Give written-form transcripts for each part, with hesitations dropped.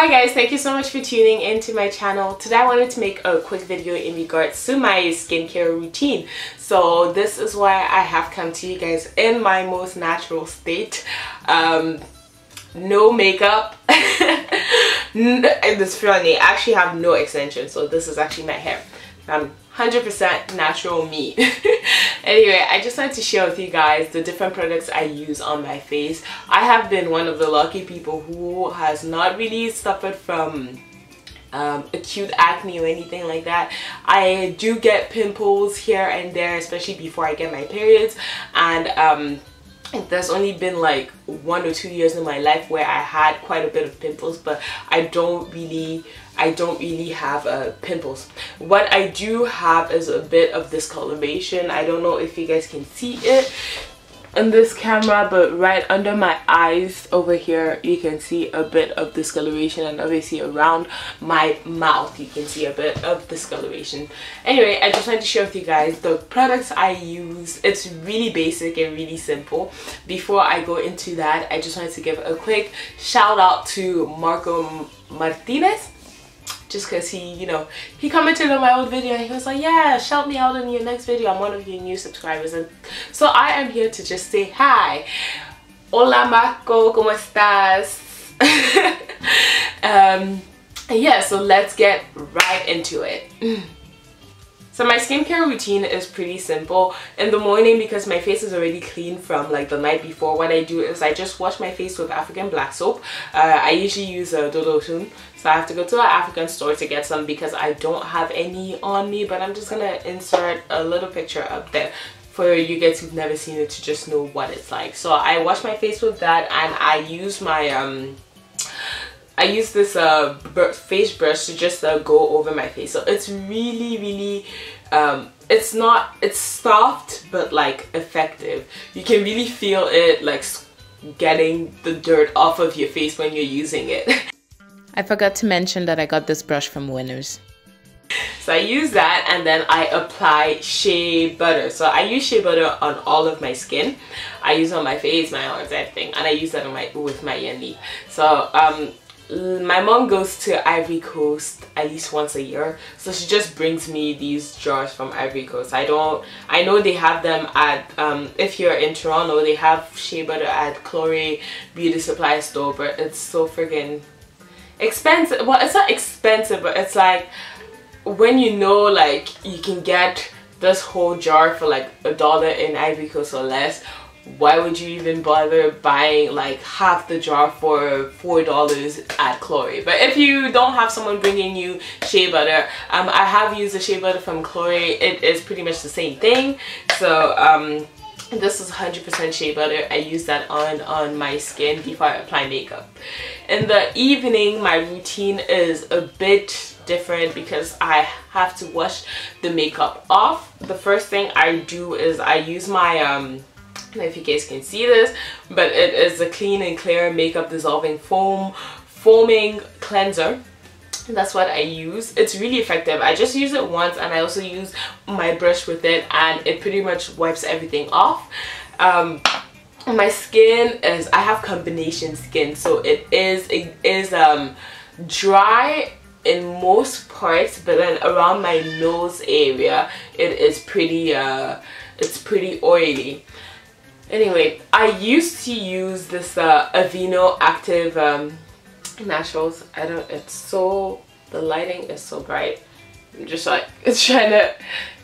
Hi guys, thank you so much for tuning into my channel. Today I wanted to make a quick video in regards to my skincare routine. So this is why I have come to you guys in my most natural state. No makeup. This funny, I actually have no extensions, so this is actually my hair. I'm 100% natural me. Anyway, I just wanted to share with you guys the different products I use on my face. I have been one of the lucky people who has not really suffered from acute acne or anything like that. I do get pimples here and there, especially before I get my periods, and there's only been like 1 or 2 years in my life where I had quite a bit of pimples, but I don't really have pimples. What I do have is a bit of discoloration. I don't know if you guys can see it in this camera, but right under my eyes over here you can see a bit of discoloration, and obviously around my mouth you can see a bit of discoloration. Anyway, I just wanted to share with you guys the products I use. It's really basic and really simple. Before I go into that, I just wanted to give a quick shout out to Marco Martinez, just because he commented on my old video and he was like, yeah, shout me out in your next video, I'm one of your new subscribers. And so I am here to just say hi. Hola Marco, ¿cómo estás? Yeah, so let's get right into it. So my skincare routine is pretty simple. In the morning, because my face is already clean from like the night before, what I do is I just wash my face with African black soap. I usually use Dudu Osun, so I have to go to an African store to get some because I don't have any on me, but I'm just gonna insert a little picture up there for you guys who've never seen it to just know what it's like. So I wash my face with that, and I use my I use this face brush to just go over my face. So it's really it's soft but like effective. You can really feel it like getting the dirt off of your face when you're using it. I forgot to mention that I got this brush from Winners. So I use that, and then I apply shea butter. So I use shea butter on all of my skin. I use it on my face, my arms, everything, and I use that on with Mayenli. So my mom goes to Ivory Coast at least once a year, so she just brings me these jars from Ivory Coast. I know they have them at if you're in Toronto, they have shea butter at Chloe beauty supply store, but it's so friggin' expensive. Well, it's not expensive, but it's like when like you can get this whole jar for like $1 in Ivory Coast or less, why would you even bother buying like half the jar for $4 at Chloe? But if you don't have someone bringing you shea butter, I have used the shea butter from Chloe. It is pretty much the same thing. So this is 100% shea butter. I use that on my skin before I apply makeup. In the evening, my routine is a bit different because I have to wash the makeup off. The first thing I do is I use my I don't know if you guys can see this, but it is a clean and clear makeup dissolving foaming cleanser. That's what I use. It's really effective. I just use it once, and I also use my brush with it, and it pretty much wipes everything off. My skin is, I have combination skin, so it is dry in most parts, but then around my nose area it is pretty it's pretty oily. Anyway, I used to use this Aveeno Active Naturals. The lighting is so bright. I'm just like, it's trying to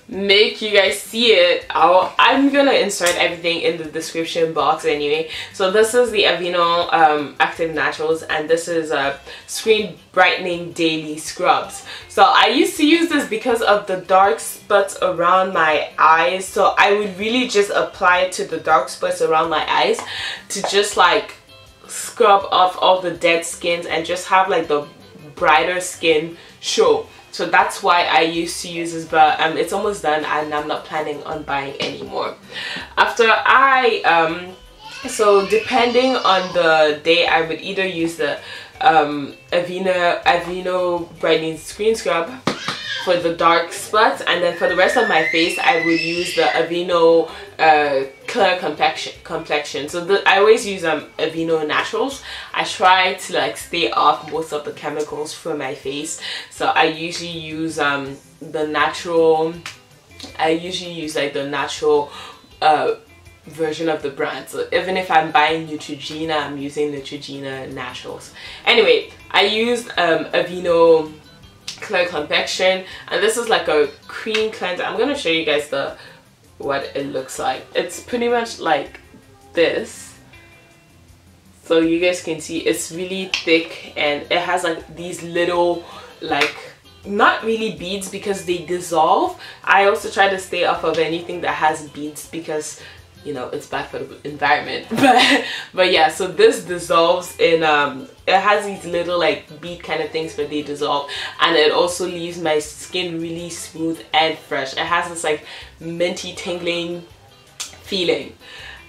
make you guys see it. I'm gonna insert everything in the description box anyway. So this is the Aveeno Active Naturals, and this is Screen Brightening Daily Scrubs. So I used to use this because of the dark spots around my eyes. So I would really just apply it to the dark spots around my eyes to just like scrub off all the dead skins and just have like the brighter skin show. So that's why I used to use this, but it's almost done and I'm not planning on buying any more. After so depending on the day, I would either use the Aveeno Brightening Screen Scrub for the dark spots, and then for the rest of my face I would use the Aveeno clear complexion. So I always use Aveeno naturals. I try to like stay off most of the chemicals for my face, so I usually use the natural. I usually use like the natural version of the brand. So even if I'm buying Neutrogena, I'm using Neutrogena naturals. Anyway, I used Aveeno clear complexion, and this is like a cream cleanser. I'm gonna show you guys what it looks like. It's pretty much like this, so you guys can see it's really thick, and it has like these little, like, not really beads because they dissolve. I also try to stay off of anything that has beads because, you know, it's bad for the environment. But yeah, so this dissolves in it has these little like bead kind of things, but they dissolve, and it also leaves my skin really smooth and fresh. It has this like minty tingling feeling.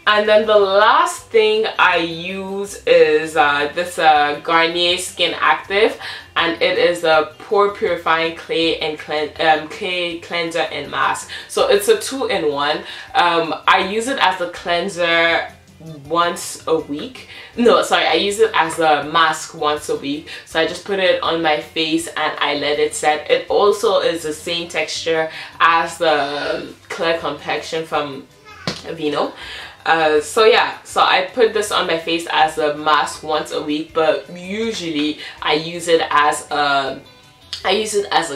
And then the last thing I use is this Garnier Skin Active, and it is a pore purifying clay and clay cleanser and mask. So it's a 2-in-1. I use it as a cleanser once a week. No, sorry, I use it as a mask once a week. So I just put it on my face and I let it set. It also is the same texture as the clear complexion from Aveeno. So yeah, so I put this on my face as a mask once a week, but usually I use it as a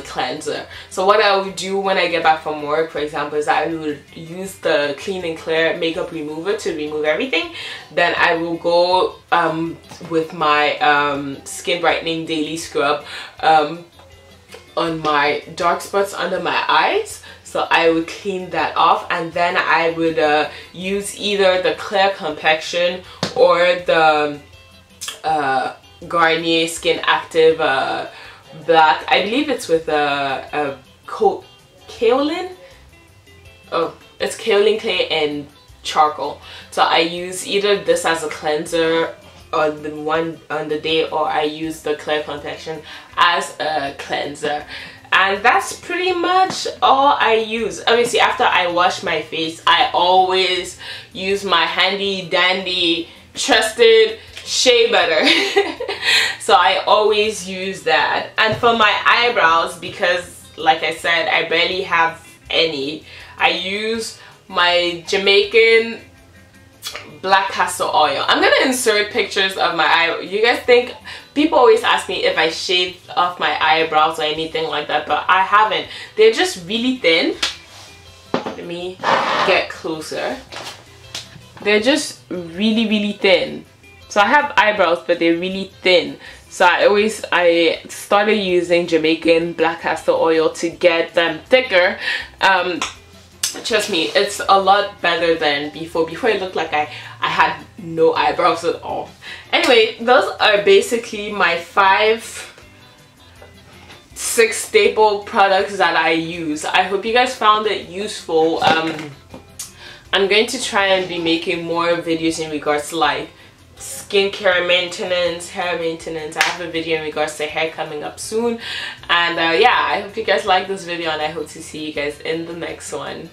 cleanser. So what I would do when I get back from work, for example, is I would use the Clean and Clear makeup remover to remove everything. Then I will go with my skin brightening daily scrub on my dark spots under my eyes. So I would clean that off, and then I would use either the clear complexion or the Garnier Skin Active Black. I believe it's with kaolin. Oh, it's kaolin clay and charcoal. So I use either this as a cleanser on the day, or I use the clear complexion as a cleanser. And that's pretty much all I use. Obviously, after I wash my face, I always use my handy dandy trusted Shea butter. So I always use that. And for my eyebrows, because like I said, I barely have any, I use my Jamaican black castor oil. I'm gonna insert pictures of my eye. You guys think, people always ask me if I shaved off my eyebrows or anything like that, but I haven't. They're just really thin. Let me get closer. They're just really thin. So I have eyebrows, but they're really thin. So I started using Jamaican black castor oil to get them thicker. Trust me, it's a lot better than before. Before it looked like I had no eyebrows at all. Anyway, those are basically my 5-6 staple products that I use. I hope you guys found it useful. I'm going to try and be making more videos in regards to like skincare maintenance, hair maintenance. I have a video in regards to hair coming up soon. And yeah, I hope you guys like this video, and I hope to see you guys in the next one.